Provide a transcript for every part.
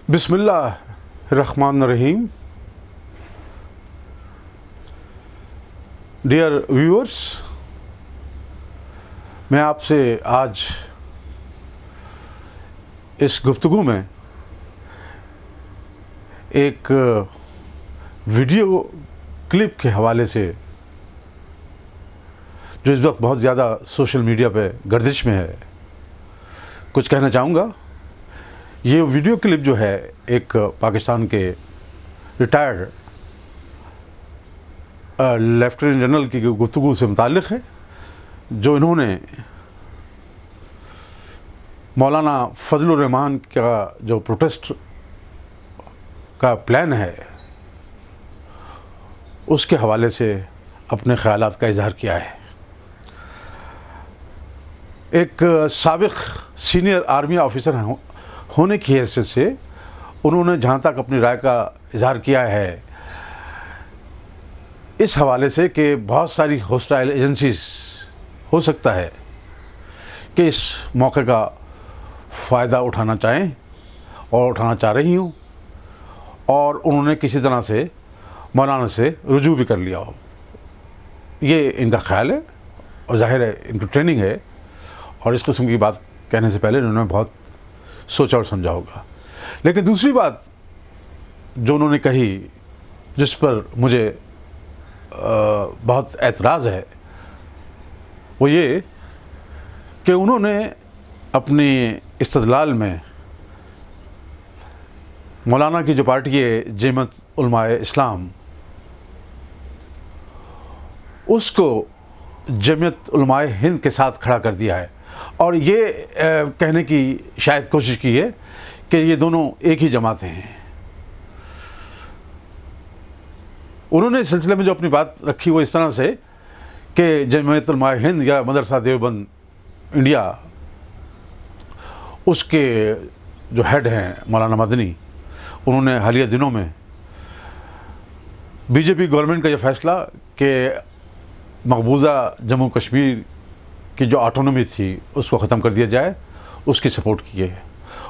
بسم اللہ الرحمن الرحیم. ڈیئر ویورس، میں آپ سے آج اس گفتگو میں ایک ویڈیو کلپ کے حوالے سے جو اس وقت بہت زیادہ سوشل میڈیا پہ گردش میں ہے کچھ کہنا چاہوں گا. یہ ویڈیو کلپ جو ہے ایک پاکستان کے ریٹائرڈ لیفٹیننٹ جنرل کی گفتگو سے متعلق ہے، جو انہوں نے مولانا فضل الرحمان کا جو پروٹیسٹ کا پلان ہے اس کے حوالے سے اپنے خیالات کا اظہار کیا ہے. ایک سابق سینئر آرمی آفیسر ہونے کی حیثیت سے انہوں نے جہاں تک اپنی رائے کا اظہار کیا ہے اس حوالے سے کہ بہت ساری ہوسٹائل ایجنسیز ہو سکتا ہے کہ اس موقع کا فائدہ اٹھانا چاہیں اور اٹھانا چاہ رہی ہوں، اور انہوں نے کسی طرح سے مولانا سے رجوع بھی کر لیا ہو. یہ ان کا خیال ہے اور ظاہر ہے ان کی ٹریننگ ہے، اور اس قسم کی بات کہنے سے پہلے انہوں نے بہت سوچا اور سمجھا ہوگا. لیکن دوسری بات جو انہوں نے کہی جس پر مجھے بہت اعتراض ہے وہ یہ کہ انہوں نے اپنی استدلال میں مولانا کی جو پارٹی ہے جمعیت علماء اسلام، اس کو جمعیت علماء ہند کے ساتھ کھڑا کر دیا ہے، اور یہ کہنے کی شاید کوشش کی ہے کہ یہ دونوں ایک ہی جماعتیں ہیں. انہوں نے اس سلسلے میں جو اپنی بات رکھی وہ اس طرح سے کہ جمعیت علماء ہند یا مدرسہ دیوبند انڈیا، اس کے جو ہیڈ ہیں مولانا مدنی، انہوں نے حالیہ دنوں میں بی جے پی گورنمنٹ کا یہ فیصلہ کہ مقبوضہ جموں کشمیر کی جو آٹونومی تھی اس کو ختم کر دیا جائے، اس کی سپورٹ کی ہے.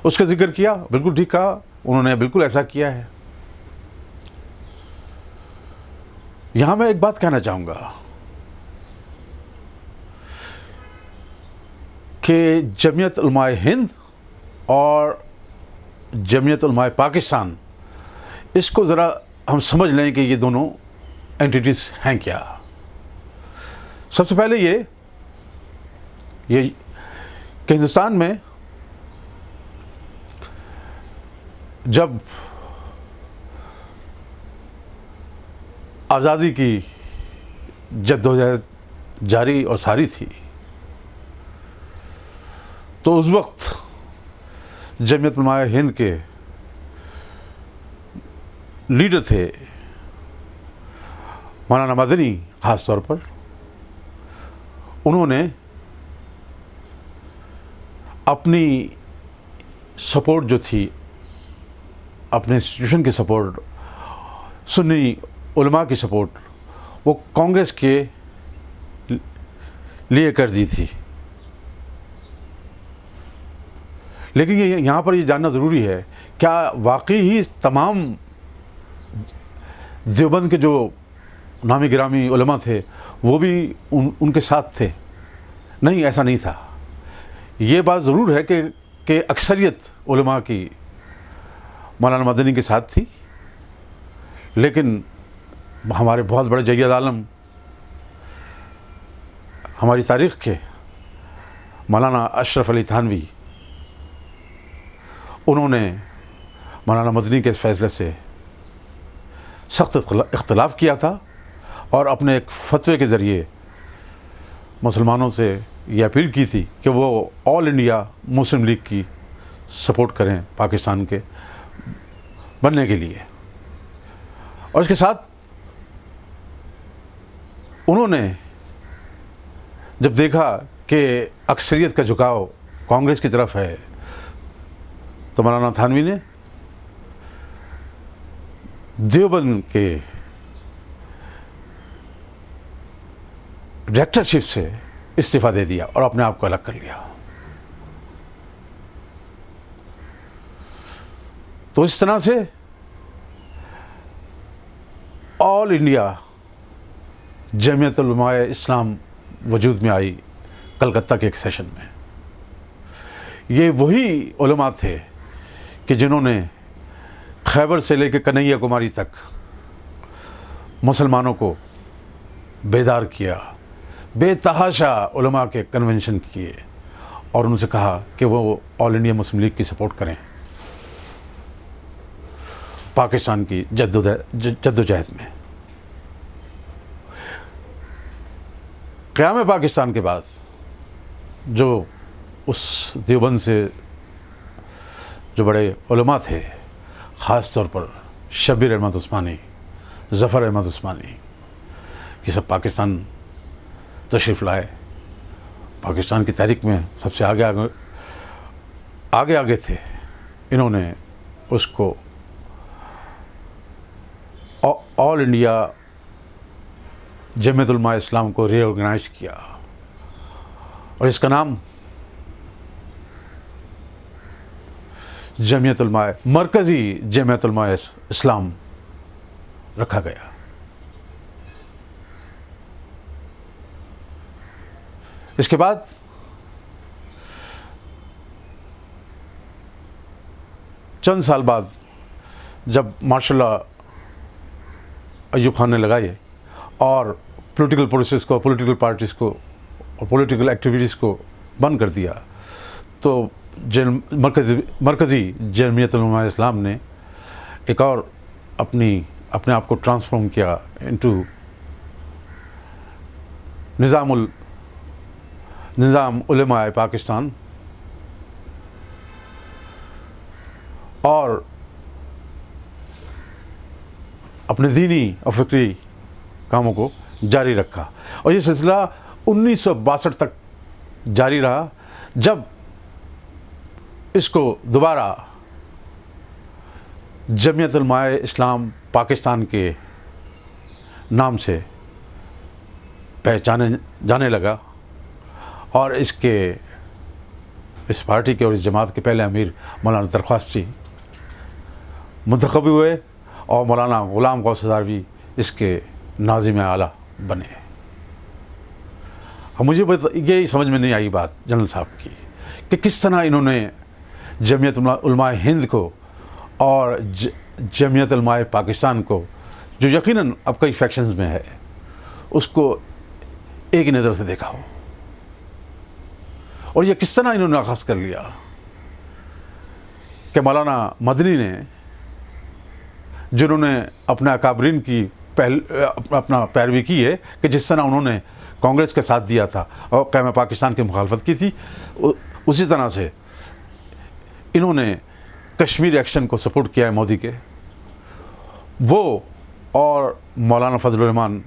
اس کا ذکر کیا، بالکل ٹھیک کہا، انہوں نے بالکل ایسا کیا ہے. یہاں میں ایک بات کہنا چاہوں گا کہ جمعیت علماء ہند اور جمعیت علماء پاکستان، اس کو ذرا ہم سمجھ لیں کہ یہ دونوں اینٹیٹیز ہیں کیا. سب سے پہلے یہ کہ ہندوستان میں جب آزادی کی جدوجہد جاری اور ساری تھی تو اس وقت جمعیت علماء ہند کے لیڈر تھے مولانا مدنی. خاص طور پر انہوں نے اپنی سپورٹ جو تھی، اپنے انسٹیٹیوشن کی سپورٹ، سنی علماء کی سپورٹ، وہ کانگریس کے لیے کر دی تھی. لیکن یہاں پر یہ جاننا ضروری ہے، کیا واقعی ہی تمام دیوبند کے جو نامی گرامی علماء تھے وہ بھی ان کے ساتھ تھے؟ نہیں، ایسا نہیں تھا. یہ بات ضرور ہے کہ اکثریت علماء کی مولانا مدنی کے ساتھ تھی، لیکن ہمارے بہت بڑے جید عالم ہماری تاریخ کے مولانا اشرف علی تھانوی، انہوں نے مولانا مدنی کے اس فیصلے سے سخت اختلاف کیا تھا، اور اپنے ایک فتوے کے ذریعے مسلمانوں سے یہ اپیل کی تھی کہ وہ آل انڈیا مسلم لیگ کی سپورٹ کریں پاکستان کے بننے کے لیے. اور اس کے ساتھ انہوں نے جب دیکھا کہ اکثریت کا جھکاؤ کانگریس کی طرف ہے تو مولانا تھانوی نے دیوبند کے ڈائریکٹرشپ سے استعفیٰ دے دیا اور اپنے آپ کو الگ کر لیا. تو اس طرح سے آل انڈیا جمعیت علماء اسلام وجود میں آئی کلکتہ کے ایک سیشن میں. یہ وہی علماء تھے کہ جنہوں نے خیبر سے لے کے کنہیا کماری تک مسلمانوں کو بیدار کیا, بے تحاشا علماء کے کنونشن کیے اور ان سے کہا کہ وہ آل انڈیا مسلم لیگ کی سپورٹ کریں پاکستان کی جدوجہد میں. قیام پاکستان کے بعد جو اس دیوبند سے جو بڑے علماء تھے, خاص طور پر شبیر احمد عثمانی, ظفر احمد عثمانی, یہ سب پاکستان تشریف لائے. پاکستان کی تحریک میں سب سے آگے تھے. انہوں نے اس کو آل انڈیا جمعیت علماء اسلام کو ری آرگنائز کیا اور اس کا نام جمعیت علماء مرکزی جمعیت علماء اسلام رکھا گیا. اس کے بعد چند سال بعد جب ماشاء اللہ ایوب خان نے لگائے اور پولیٹیکل پروسیس کو, پولیٹیکل پارٹیز کو اور پولیٹیکل ایکٹیویٹیز کو بند کر دیا, تو مرکزی جمعیت علماء اسلام نے ایک اور اپنے آپ کو ٹرانسفارم کیا انٹو نظام علماء پاکستان, اور اپنے دینی اور فکری کاموں کو جاری رکھا. اور یہ سلسلہ 1962 تک جاری رہا, جب اس کو دوبارہ جمعیت علماء اسلام پاکستان کے نام سے پہچانے جانے لگا. اور اس پارٹی کے اور اس جماعت کے پہلے امیر مولانا درخواست منتخب ہوئے اور مولانا غلام غوث ہزاروی اس کے ناظم اعلیٰ بنے. اب مجھے یہ سمجھ میں نہیں آئی بات جنرل صاحب کی کہ کس طرح انہوں نے جمعیت علماء ہند کو اور جمعیت علماء پاکستان کو, جو یقیناً اب کئی فیکشنز میں ہے, اس کو ایک نظر سے دیکھا ہو, اور یہ کس طرح انہوں نے آغاز کر لیا کہ مولانا مدنی نے, جنہوں نے اپنے اکابرین کی اپنا پیروی کی ہے کہ جس طرح انہوں نے کانگریس کے ساتھ دیا تھا اور قیام پاکستان کی مخالفت کی تھی, اسی طرح سے انہوں نے کشمیر ایکشن کو سپورٹ کیا ہے مودی کے. وہ اور مولانا فضل الرحمان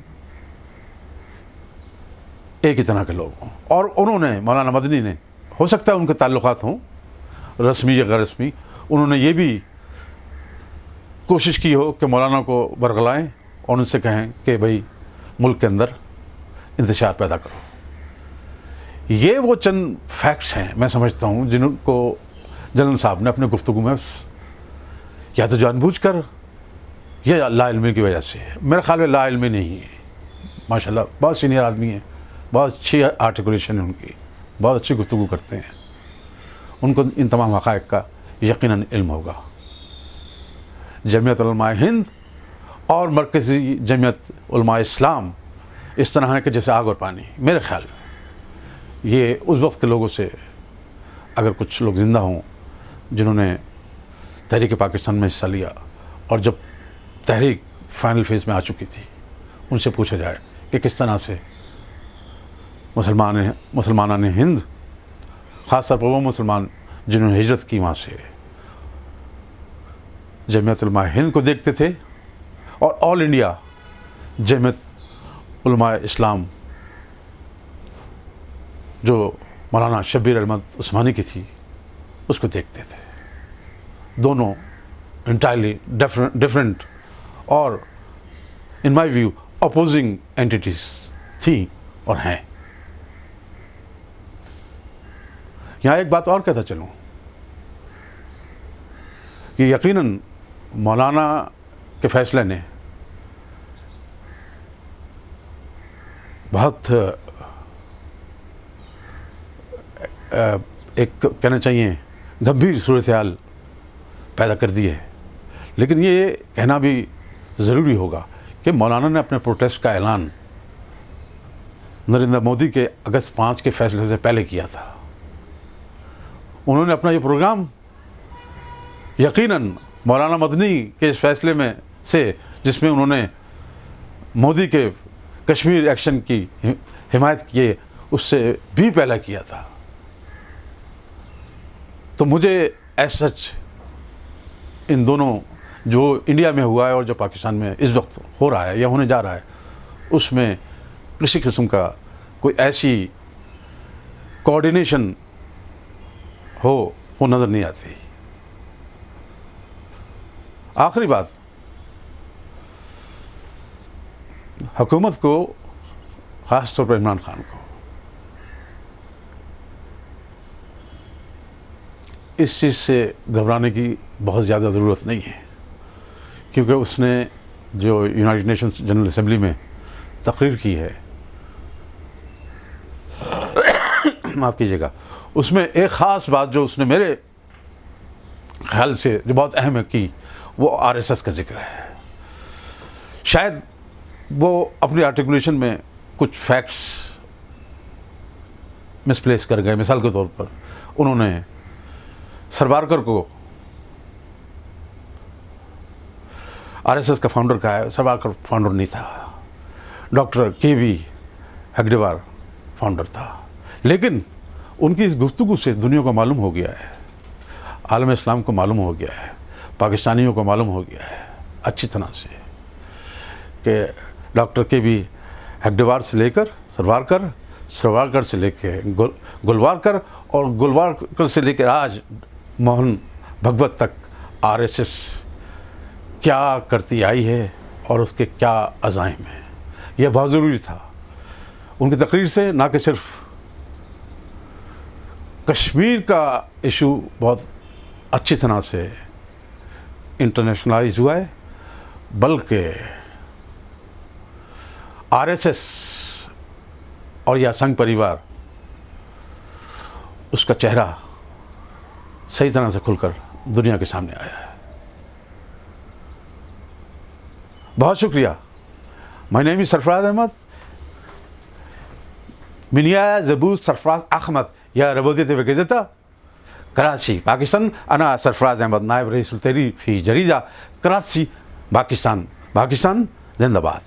ایک ہی طرح کے لوگ ہوں, اور انہوں نے, مولانا مدنی نے, ہو سکتا ہے ان کے تعلقات ہوں رسمی یا غیر رسمی, انہوں نے یہ بھی کوشش کی ہو کہ مولانا کو برگلائیں اور ان سے کہیں کہ بھئی ملک کے اندر انتشار پیدا کرو. یہ وہ چند فیکٹس ہیں میں سمجھتا ہوں جن کو جنرل صاحب نے اپنے گفتگو میں یا تو جان بوجھ کر یا لا علمی کی وجہ سے, میرے خیال میں لا علمی نہیں ہے. ماشاءاللہ بہت سینئر آدمی ہیں, بہت اچھی آرٹیکولیشن ہے ان کی, بہت اچھی گفتگو کرتے ہیں, ان کو ان تمام حقائق کا یقیناً علم ہوگا. جمعیت علماء ہند اور مرکزی جمعیت علماء اسلام اس طرح ہے کہ جیسے آگ اور پانی. میرے خیال میں یہ اس وقت کے لوگوں سے, اگر کچھ لوگ زندہ ہوں جنہوں نے تحریک پاکستان میں حصہ لیا اور جب تحریک فائنل فیز میں آ چکی تھی, ان سے پوچھا جائے کہ کس طرح سے مسلمانان ہند, خاص طور پر وہ مسلمان جنہوں نے ہجرت کی وہاں سے, جمعیت علماء ہند کو دیکھتے تھے اور آل انڈیا جمعیت علماء اسلام جو مولانا شبیر احمد عثمانی کی تھی اس کو دیکھتے تھے. دونوں انٹائرلی ڈفرینٹ اور ان مائی ویو اپوزنگ اینٹیٹیز تھیں اور ہیں. یہاں ایک بات اور کہتا چلوں, کہ یقیناً مولانا کے فیصلے نے بہت ایک کہنا چاہیے گمبھیر صورتحال پیدا کر دی ہے. لیکن یہ کہنا بھی ضروری ہوگا کہ مولانا نے اپنے پروٹیسٹ کا اعلان نریندر مودی کے اگست 5 کے فیصلے سے پہلے کیا تھا. انہوں نے اپنا یہ پروگرام یقیناً مولانا مدنی کے اس فیصلے میں سے جس میں انہوں نے مودی کے کشمیر ایکشن کی حمایت کیے اس سے بھی پہلا کیا تھا. تو مجھے ایز سچ ان دونوں جو انڈیا میں ہوا ہے اور جو پاکستان میں اس وقت ہو رہا ہے یا ہونے جا رہا ہے اس میں کسی قسم کا کوئی ایسی کوآرڈینیشن ہو وہ نظر نہیں آتی. آخری بات، حکومت کو خاص طور پر عمران خان کو اس چیز سے گھبرانے کی بہت زیادہ ضرورت نہیں ہے، کیونکہ اس نے جو یونائٹڈ نیشنز جنرل اسمبلی میں تقریر کی ہے، معاف کیجیے گا، اس میں ایک خاص بات جو اس نے میرے خیال سے جو بہت اہم ہے کی، وہ آر ایس ایس کا ذکر ہے. شاید وہ اپنی آرٹیکولیشن میں کچھ فیکٹس مس پلیس کر گئے. مثال کے طور پر انہوں نے سروارکر کو آر ایس ایس کا فاؤنڈر کہا ہے. سروارکر فاؤنڈر نہیں تھا، ڈاکٹر کے وی ہگڈیوار فاؤنڈر تھا. لیکن ان کی اس گفتگو سے دنیا کو معلوم ہو گیا ہے، عالم اسلام کو معلوم ہو گیا ہے، پاکستانیوں کو معلوم ہو گیا ہے اچھی طرح سے کہ ڈاکٹر کے وی ہگڈیوار سے لے کر سروارکر، سروارکر سے لے کے گلوارکر، اور گلوارکر سے لے کے آج موہن بھگوت تک آر ایس ایس کیا کرتی آئی ہے اور اس کے کیا عزائم ہیں. یہ بہت ضروری تھا. ان کی تقریر سے نہ کہ صرف کشمیر کا ایشو بہت اچھی طرح سے انٹرنیشنلائز ہوا ہے، بلکہ آر ایس ایس اور یا سنگھ پریوار اس کا چہرہ صحیح طرح سے کھل کر دنیا کے سامنے آیا ہے. بہت شکریہ. مائی نیم از سرفراز احمد. منیا زبوز سرفراز احمد یا ربودیت وگزتا کراچی باکستان. أنا سرفراز احمد نائب رئيس التحرير في جريدة كراتشي باكستان. باكستان زندہ باد.